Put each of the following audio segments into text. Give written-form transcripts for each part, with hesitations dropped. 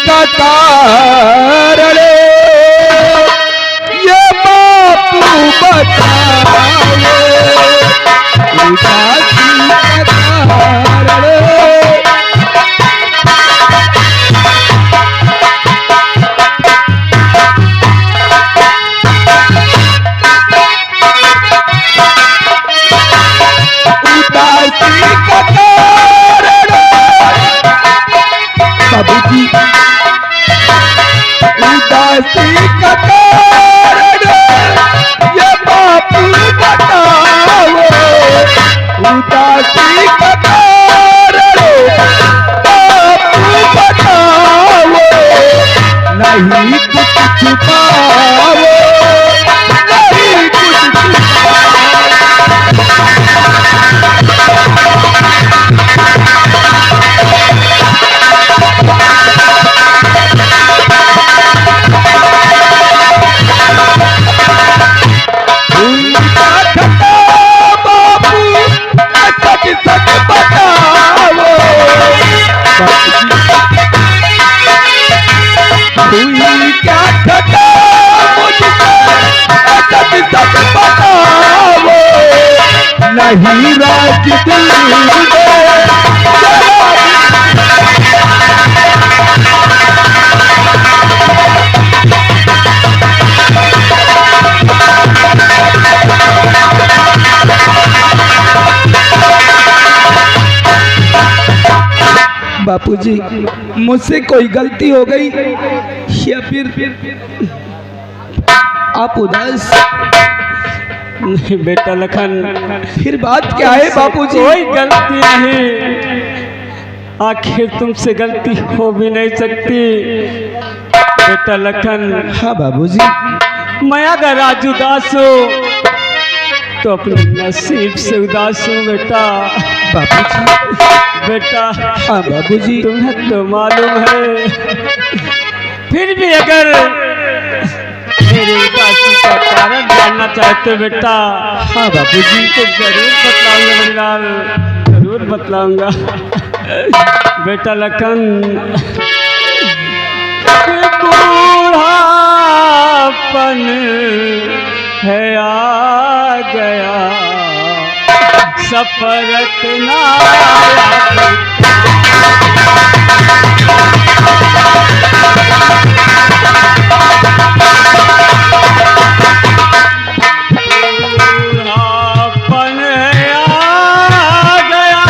का कारण ये बापू बताओ, उदासी का कारण। बाबूजी उदासी का कारण ये बापू बताओ, उदासी का कारण बापू बताओ, नहीं कुछ छुपाओ, नहीं कुछ क्या ठगा मुझसे सच सच बताओ, नहीं राज दिल बापूजी मुझसे कोई गलती हो गई या फिर आप उदास? नहीं बेटा लखन, फिर बात क्या है बापूजी? कोई गलती नहीं, आखिर तुमसे गलती हो भी नहीं सकती बेटा लखन। हाँ बाबूजी। मैं अगर आज उदास हो तो अपने नसीब से उदास हूँ बेटा। बाबूजी बेटा हाँ बाबूजी, तुम्हें तो मालूम है, फिर भी अगर मेरी उदासी का कारण जानना चाहते हो बेटा। हाँ बाबूजी तो जरूर बतलाऊंगा बलिलाल, जरूर बतलाऊंगा बेटा लखन। बूढ़ापन है आ गया, सफरत ना बूढ़ापन है आ गया,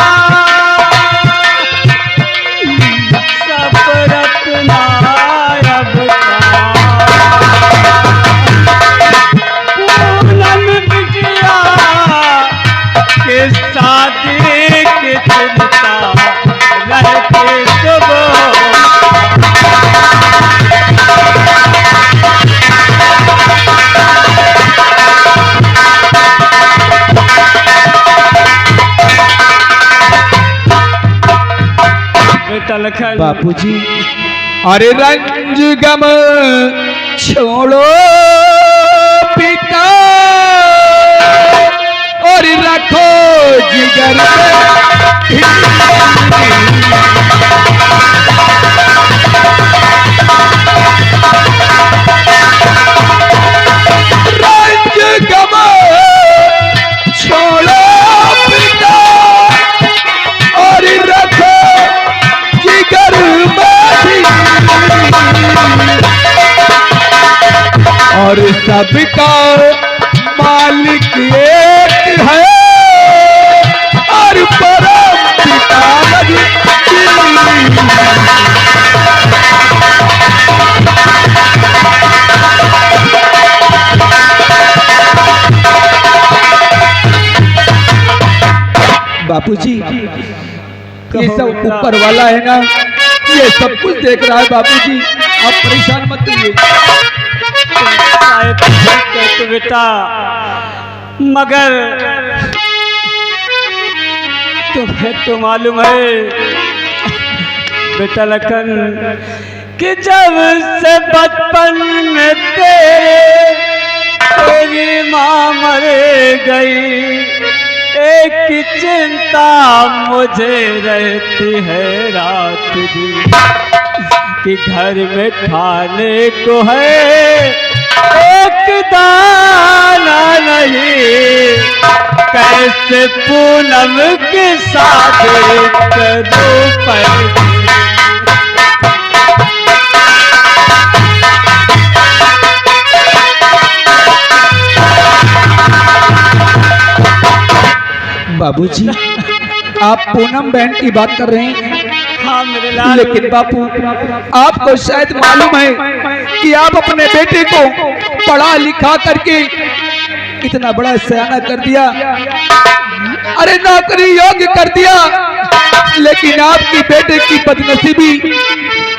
सफरत ना अब पूनम बिटिया के शादी के चिंता रहते सुबह। बापूजी अरे रंज गम छोड़ो पिता और रखो जिगर में रंज गम छोड़ो पिता और रखो जिगर और सबका मालिक एक है और परम पिता बापूजी ये सब ऊपर वाला है ना, ये सब कुछ देख रहा है बापूजी, आप परेशान मत होइए। तो बेटा मगर तुम्हें तो मालूम है बेटा लखन कि जब से बचपन में तेरी माँ मर गई, एक चिंता मुझे रहती है रात दिन कि घर में खाने को है एक दाना नहीं, कैसे पूनम के साथ करूं पैदा। बाबूजी, आप पूनम बहन की बात कर रहे हैं, हाँ मेरे लाल। लेकिन बापू आपको शायद मालूम है कि आप अपने बेटे को पढ़ा लिखा करके इतना बड़ा सयाना कर दिया, अरे नौकरी योग्य कर दिया, लेकिन आपकी बेटे की बदनसीबी,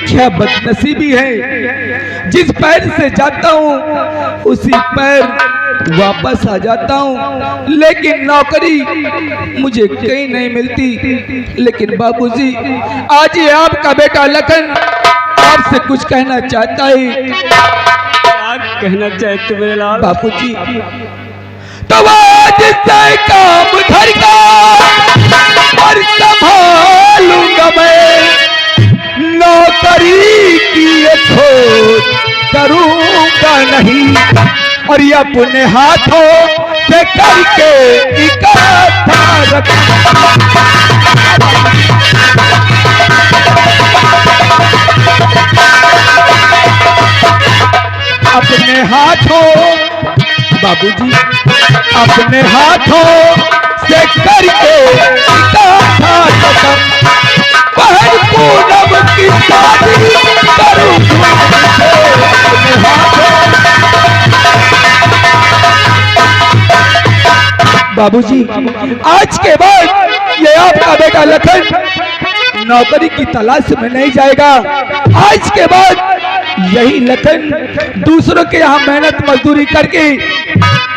क्या बदनसीबी है, जिस पैर से जाता हूँ उसी पैर वापस आ जाता हूँ, लेकिन नौकरी मुझे कहीं नहीं मिलती। लेकिन बाबूजी, आज ये आपका बेटा लखन आपसे कुछ कहना चाहता है। क्या कहना चाहते मेरे लाल? बाबूजी, तो आज से काम घर का और संभालूंगा मैं, नौकरी की ये खोज करूंगा नहीं, और ये अपने हाथों से करके इकट्ठा अपने हाथों, बाबूजी, अपने हाथों से करके इकट्ठा बहन पूनम की शादी करूंगा अपने हाथों। बाबूजी, आज के बाद ये आपका बेटा लखन नौकरी की तलाश में नहीं जाएगा। आज के बाद यही लखन दूसरों के यहाँ मेहनत मजदूरी करके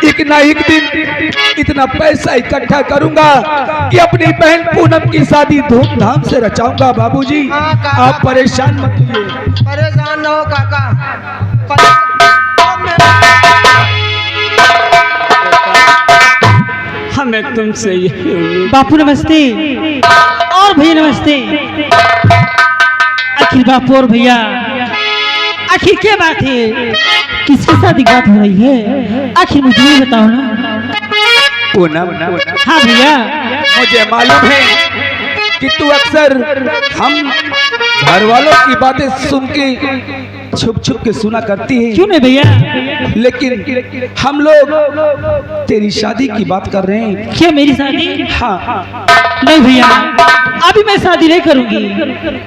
एक ना एक दिन इतना पैसा इकट्ठा करूंगा कि अपनी बहन पूनम की शादी धूमधाम से रचाऊंगा। बाबूजी, आप परेशान मत होइए। परेशान न हो काका। हमें तुमसे यही उम्मीद। बापू नमस्ते और भैया नमस्ते। आखिर बापू और भैया, आखिर क्या बात है, किसके साथ बात हो रही है, आखिर मुझे भी बताओ ना। पूनम, हाँ भैया, मुझे मालूम है कि तू अक्सर हम घर वालों की बातें सुन के छुप छुप के सुना करती है। क्यों नहीं भैया, लेकिन हम लोग तेरी शादी की बात कर रहे हैं। क्या मेरी शादी? हाँ, नहीं भैया, अभी मैं शादी नहीं करूंगी।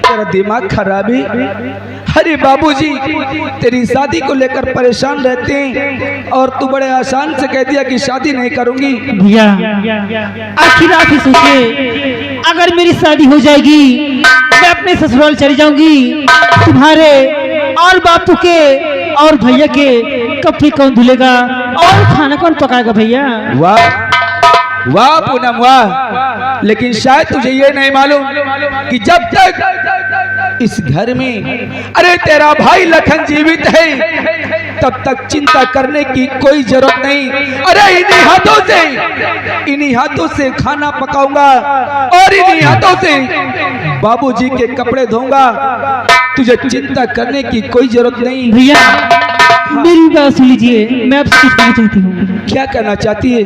तेरा दिमाग खराब है। अरे बाबूजी, तेरी शादी को लेकर परेशान रहते हैं और तू बड़े आसान से कह दिया कि शादी नहीं करूंगी। भैया, आखिर आप ही सोचिए, अगर मेरी शादी हो जाएगी मैं अपने ससुराल चली जाऊंगी, तुम्हारे और बापू के और भैया के कपड़े कौन धुलेगा और खाना कौन पकाएगा भैया? वाह वाह पूनम वाह, लेकिन शायद तुझे ये नहीं मालूम कि जब तक इस घर में अरे तेरा भाई लखन जीवित है तब तक चिंता करने की कोई जरूरत नहीं। अरे इन्हीं हाथों से खाना पकाऊंगा और इन्हीं हाथों से बाबूजी के कपड़े धोऊंगा। तुझे चिंता करने की कोई जरूरत नहीं। भैया, मेरी बात सुन लीजिए, मैं आपसे कुछ कहना चाहती हूँ। क्या कहना चाहती है?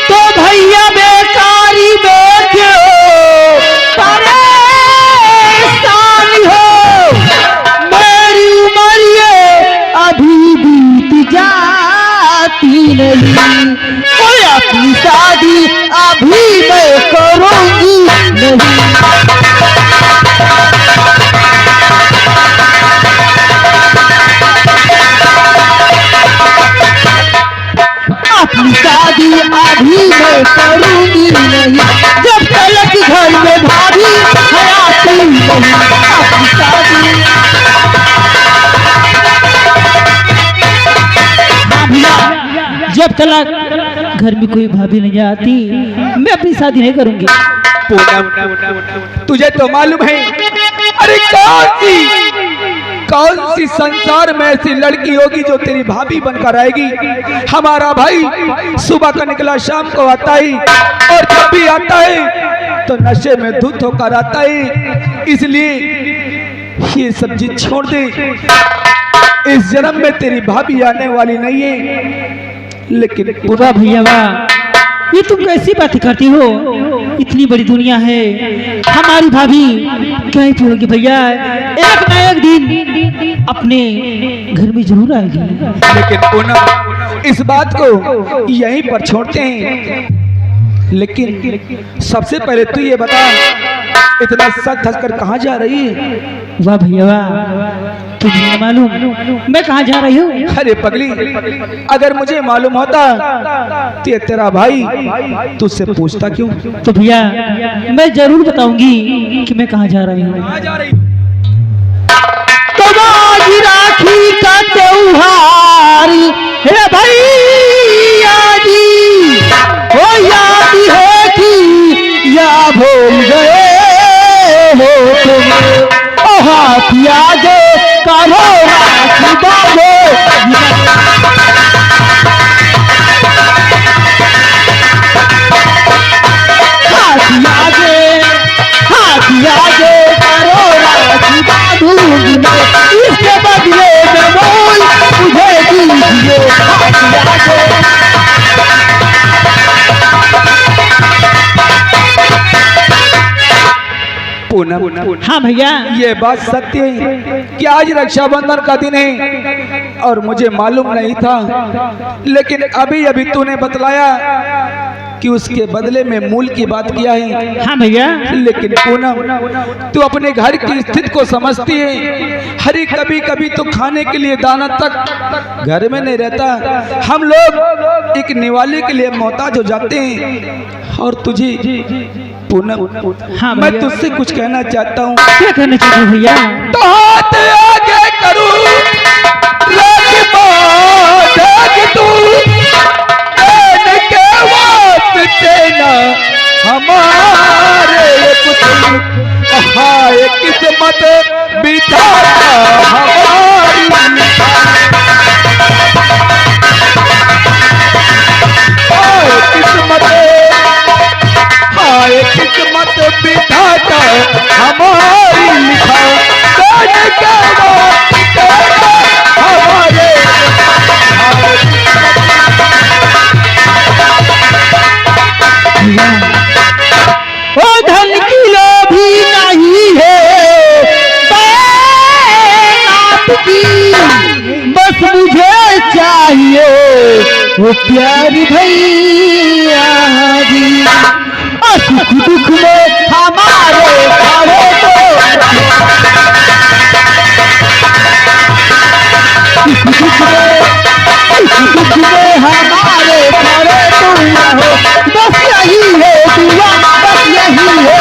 तो भैया बेकारी में क्यों परेशान हो, मेरी उम्र ये अभी बीत जाती नहीं, कोई अपनी शादी अभी मैं करूंगी नहीं। अपनी शादी अभी मैं करूंगी नहीं, जब तक घर में भाभी हयाती नहीं। अपनी शादी जब तक घर में कोई भाभी नहीं आती मैं अपनी शादी नहीं करूंगी। पूनम, तुझे तो मालूम है, अरे कौन सी संसार में ऐसी लड़की होगी जो तेरी भाभी बनकर आएगी। हमारा भाई सुबह का निकला शाम को आता है और जब भी आता है तो नशे में धुत होकर आता है। इसलिए ये सब चीज छोड़ दे। इस जन्म में तेरी भाभी आने वाली नहीं है, लेकिन वाह भैया वाह, ये तुम कैसी बातें करती हो? इतनी बड़ी दुनिया है, हमारी भाभी क्या ही छोड़ोगे भैया, एक ना एक दिन अपने घर में जरूर आएगी। लेकिन पूनम, इस बात को यहीं पर छोड़ते हैं। लेकिन सबसे पहले तू ये बता, इतना सच धस कर कहाँ जा रही है? वाह भैया वाह, तुझे नहीं मालूम मैं कहाँ जा रही हूँ? अरे पगली, अगर मुझे मालूम होता तो ये तेरा भाई तुझसे पूछता क्यों? तो भैया मैं जरूर बताऊंगी कि मैं कहाँ जा रही हूँ। तो आज राखी का त्योहार है भैया जी, हो याद है कि या भूल गए हो तुम, ओ हाथी आगे करो राखी बांधो। हाथी आगे करो राखी बांधूंगी मैं, इसके बदले में बोल मुझे दीजिए हाथी आगे। पूनम, हाँ भैया, ये बात सत्य है कि आज रक्षाबंधन का दिन है और मुझे मालूम नहीं था, लेकिन अभी अभी तूने बतलाया कि उसके बदले में मूल की बात किया है। हाँ भैया, लेकिन पूनम, तू अपने घर की स्थिति को समझती है। हरी कभी कभी तो खाने के लिए दाना तक घर में नहीं रहता। हम लोग एक निवाले के लिए मोहताज हो जाते हैं। और तुझे पूनम, हाँ मैं भैया। तुझसे कुछ कहना चाहता हूँ। क्या कहना चाहते हो भैया? तो हाथ आगे करूं, राखी बांधेगी तू, देने के वास्ते ना हमारे कुछ, हाय किस्मत बिठाता हमारी, हाय किस्मत, हाय किस्मत बिठाता हमारी लिखा, देने के वास्ते हमारे, ओ धन की लोभी नहीं है आपकी, बस मुझे चाहिए वो प्यारी भैया जी, और सुख दुख में हमारे खड़े तो, सुख दुख में हमारे खड़े तुम रहो, बस यही है दुआ, बस यही है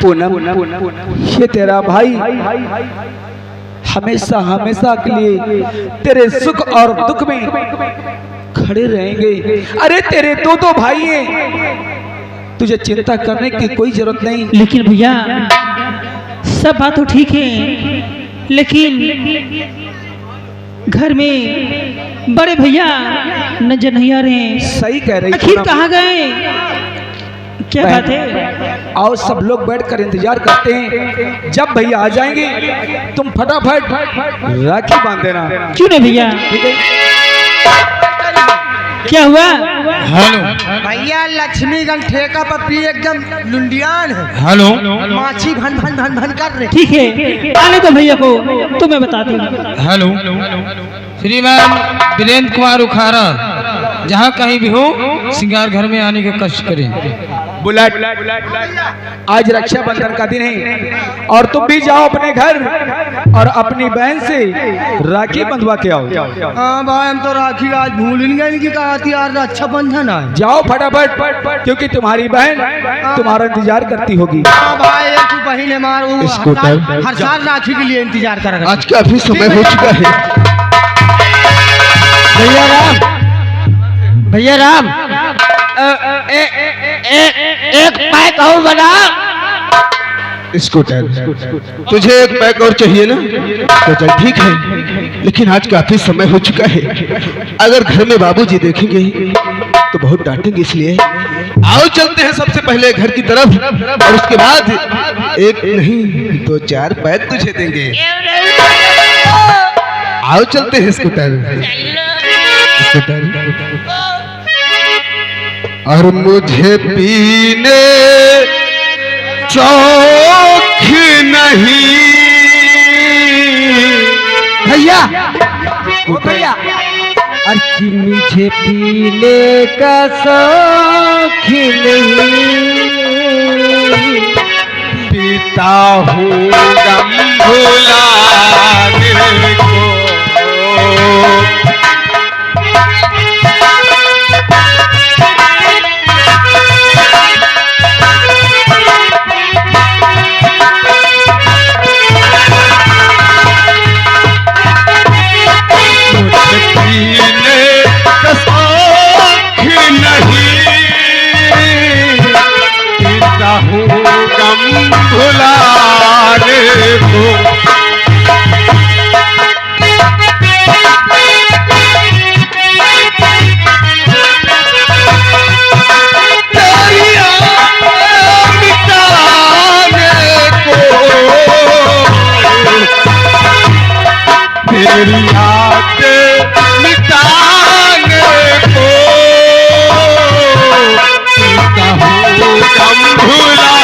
पूनम, ये तेरा भाई हमेशा हमेशा के लिए तेरे सुख और दुख में खड़े रहेंगे। अरे तेरे दो भाई हैं, तुझे चिंता करने की कोई जरूरत नहीं। लेकिन भैया सब बात तो ठीक है, लेकिन घर में बड़े भैया नजर नहीं आ रहे हैं, सही कह रही आखिर पूनम। कहाँ गए? क्या बात है? आओ सब लोग बैठकर इंतजार करते हैं, जब भैया आ जाएंगे तुम फटाफट राखी बांध देना। क्यों नहीं भैया? ठीक है? क्या हुआ? हेलो भैया लक्ष्मीगंज ठेका पर भी एकदम लुंडियान है, हेलो, माछी भन भन भन भन कर रहे। ठीक है, आने दो भैया को, तो मैं बताती हूँ। हेलो, श्रीमान वीरेंद्र कुमार उखारा, जहाँ कहीं भी हो सिंगार घर में आने का कष्ट करें। बुलेट, आज रक्षाबंधन का दिन है और तुम भी जाओ अपने घर और अपनी बहन से राखी बंधवा के आओ। हाँ भाई, हम तो राखी आज भूल ही गए कि कहा थी यार रक्षाबंधन है। जाओ फटाफट, क्योंकि तुम्हारी बहन तुम्हारा इंतजार करती होगी। हाँ भाई, एक बहन हमार वो स्कूटर। हर साल राखी के लिए इंतजार कर रहा है। आज काफी समय हो चुका है। भैया राम, भैया राम, एक पैक और बना। स्कूटर, तुझे एक पैक और चाहिए ना? तो चल ठीक है, लेकिन आज काफी समय हो चुका है। अगर घर में बाबूजी देखेंगे तो बहुत डांटेंगे, इसलिए आओ चलते हैं सबसे पहले घर की तरफ, और उसके बाद एक नहीं 2-4 पैक तुझे देंगे। आओ चलते हैं स्कूटर। और मुझे पीने शौक नहीं भैया भैया अर्जी मुझे पीने का शौक नहीं, पीता हूँ गम भुलाने को। तेरी यादें मिटाने को पीता हूँ गम भुलाने को।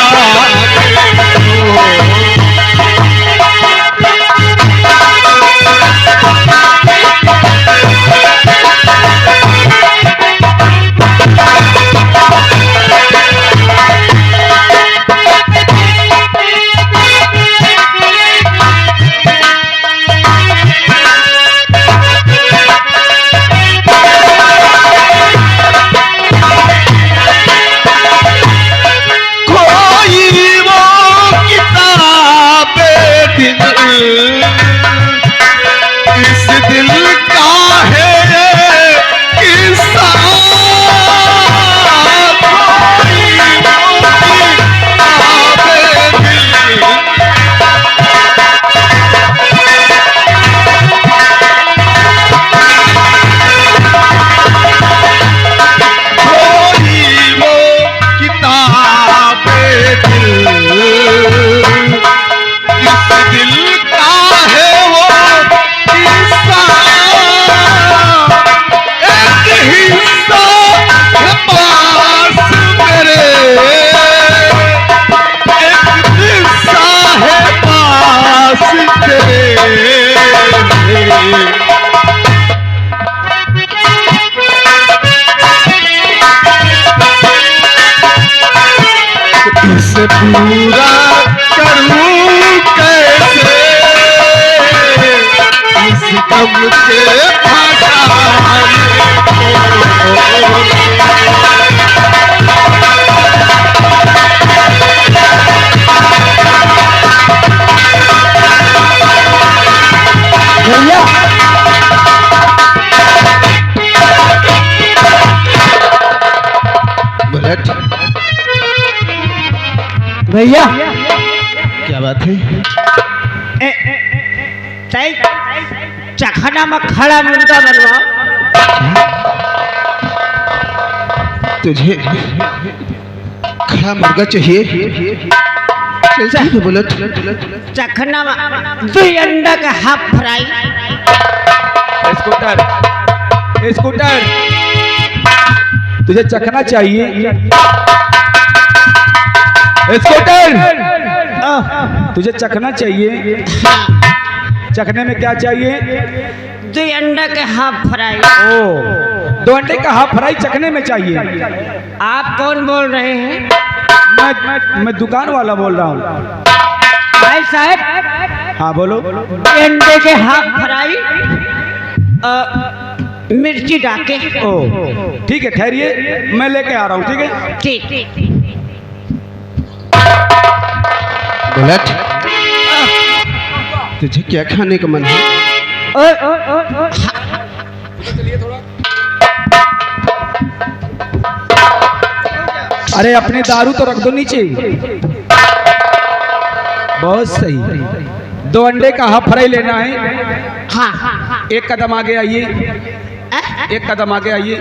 इस दिल का है किस्सा, इसे पूरा करूं कैसे इस गम के बुलेट, भैया क्या बात है? चखना में खड़ा मुर्गा बनवाओ। तुझे खड़ा मुर्गा चाहिए? चल ठीक है बुलेट। चखना में 2 अंडा का हाफ फ्राई। स्कूटर तुझे चखना चाहिए? स्कूटर तुझे चखना चाहिए? चखने में क्या चाहिए? 2 अंडा के हाफ फ्राई। ओ 2 अंडे का हाफ फ्राई चखने में चाहिए। आप कौन बोल रहे हैं? मैं दुकान वाला बोल रहा हूँ। भाई साहब। हाँ बोलो। 2 अंडे के हाफ फ्राई, मिर्ची डाके। ओ ठीक है, ठहरिए मैं लेके आ रहा हूँ। ठीक है ठीक। बुलेट, तुझे क्या खाने का मन है? अरे अपनी दारू तो रख दो नीचे। बहुत सही। 2 अंडे का हाफ फ्राई लेना है। हाँ। एक कदम आगे आइए, एक कदम आगे आइए।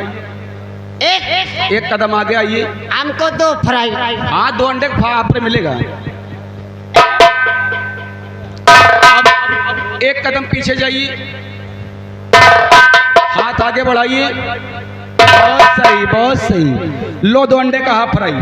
एक कदम आगे आइए। हमको 2 फ्राई। हाँ 2 अंडे का आप पर मिलेगा। अब एक कदम पीछे जाइए, हाथ आगे बढ़ाइए। बहुत सही, बहुत सही। लो 2 अंडे का हाफ फ्राई।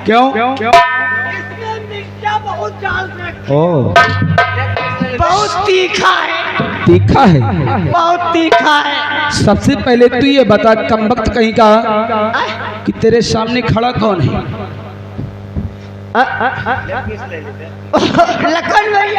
क्यों? ओ, बहुत तीखा है, तीखा है। बहुत तीखा है। सबसे पहले तू ये बता कमबख्त कहीं का कि तेरे सामने खड़ा कौन है? लखन भैया।